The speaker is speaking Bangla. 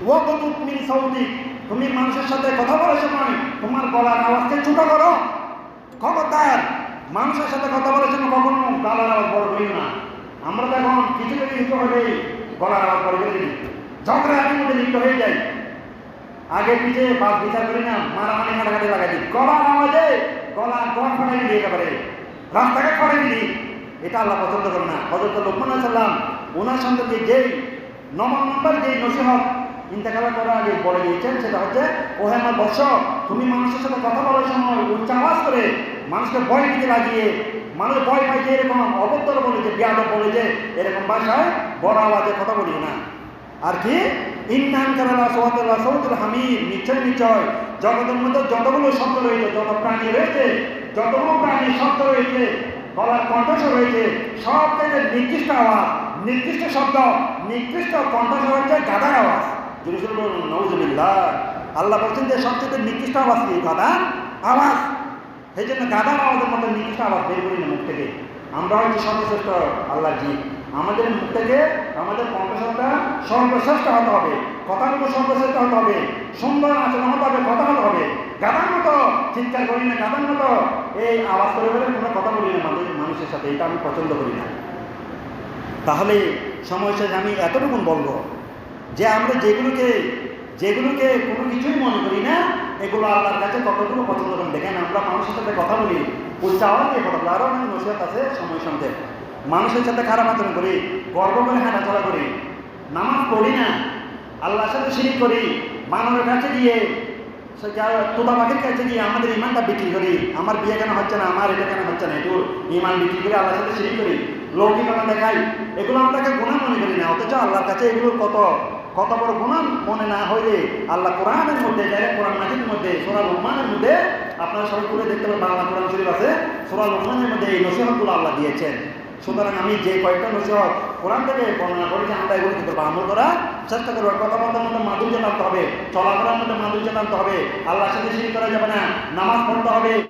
ওয়াগদুদ মিন সাউতিক, তুমি মানুষের সাথে কথা বলার সময় তোমার গলার আওয়াজকে ছোট করো। খবরদার, মানুষের সাথে কথা বলার সময় কখনো গলার আওয়াজ বড় করি না। আমরা তো এখন কিছু কিছু হলেই গলার আওয়াজ বড় করে দিই, ঝগড়াঝাটির মধ্যে লিপ্ত হয়ে যাই। আগে পিঠে বাস বিচার করি না, মারামারি হাঁটাঘাটি লাগাই দিই, গলার আওয়াজে গলা গড় ফাটাই দিই, একেবারে রাস্তাঘাট ফাটাই দিই। এটা আল্লাহ পছন্দ করে না। হযরত লোকমান আলাইহিস সালাম ওনার সন্তানকে যেই নম্বর যেই নসিহত ইন্তেকাল করার আগে বলে দিয়েছেন, সেটা হচ্ছে, ও হে আমার বৎস, তুমি মানুষের সাথে কথা বলার সময় উচ্চ আওয়াজ করে মানুষকে ভয় দিতে লাগিয়ে, মানুষ ভয় পাই যে এরকম অবতর বলে যে বেয়াদব বলে যে এরকম ভাষায় বড় আওয়াজে কথা বলি না। আর কি ইন্নান কারালা সোহাতুল সাউতুল হামিদ, নিশ্চয় নিশ্চয় জগতের মধ্যে যতগুলো শব্দ রয়েছে, যত প্রাণী রয়েছে, যতগুলো প্রাণীর শব্দ রয়েছে, গলার কণ্ঠস্বর রয়েছে, সব থেকে নির্দিষ্ট আওয়াজ, নির্দিষ্ট শব্দ, নির্দিষ্ট কণ্ঠস্বর হচ্ছে গাধার আওয়াজ। নউজুবিল্লাহ। আল্লাহ বলছেন যে সবচেয়ে নির্দিষ্ট আওয়াজ কি? গাধার আওয়াজ। সেই জন্য গাধার আওয়াজের মতো নির্দিষ্ট আওয়াজ বের করি না মুখ থেকে। আমরা হচ্ছে সর্বশ্রেষ্ঠ আল্লাহ জি, আমাদের মুখ থেকে আমাদের কণ্ঠস্বরটা সর্বশ্রেষ্ঠ হতে হবে, কথাগুলো সর্বশ্রেষ্ঠ হতে হবে, সুন্দর আচরণ হতে হবে, কথা হতে হবে। গাধার মতো চিৎকার করি না, গাধার মতো এই আওয়াজ করে বলে কোনো কথা বলি না মানুষের সাথে, এটা আমি পছন্দ করি না। তাহলে সময় শেষে আমি এতটুকুন বলবো যে আমরা যেগুলোকে কোনো কিছুই মনে করি না, এগুলো আল্লাহর কাছে কতটুকু পছন্দ করেন। দেখেন, আমরা মানুষের সাথে কথা বলি, উচ্চ আওয়াজ দিয়ে কথা বলি, আরও অনেক নসিহত আছে সময় সঙ্গে। মানুষের সাথে খারাপ আচরণ করি, গর্ব করে হাঁটাচলা করি, নামাজ পড়ি না, আল্লাহর সাথে শিরিক করি, মানুষের কাছে গিয়ে তোতা পাখির কাছে গিয়ে আমাদের ইমানটা বিক্রি করি। আমার বিয়ে কেন হচ্ছে না, আমার এটা কেন হচ্ছে না, একটু ইমান বিক্রি করে আল্লাহর সাথে শিরিক করি, লৌকিকতা দেখাই, এগুলো আপনাকে গুনাহ মনে করি না। অথচ আল্লাহর কাছে এগুলোর কত বড় গুনাহ মনে না হইলে আল্লাহ কোরআনের মধ্যে, কোরআন মাজিদের মধ্যে, সূরা লুকমানের মধ্যে, আপনারা সবাই করে দেখতে পাবেন, বাংলা কোরআন শরীফ আছে, সূরা লুকমানের মধ্যে এই নসিহতগুলো আল্লাহ দিয়েছেন। সুতরাং আমি যে কয়েকটা নসিহত কোরআন থেকে বর্ণনা করেছি, আমরা এগুলো কিন্তু আমল করার চেষ্টা করবো। কথাবার্তার মধ্যে মাধুর্য টানতে হবে, চলাফেরার মধ্যে মাধুর্য টানতে হবে, আল্লাহর সাথে শিরিক করা যাবে না, নামাজ পড়তে হবে।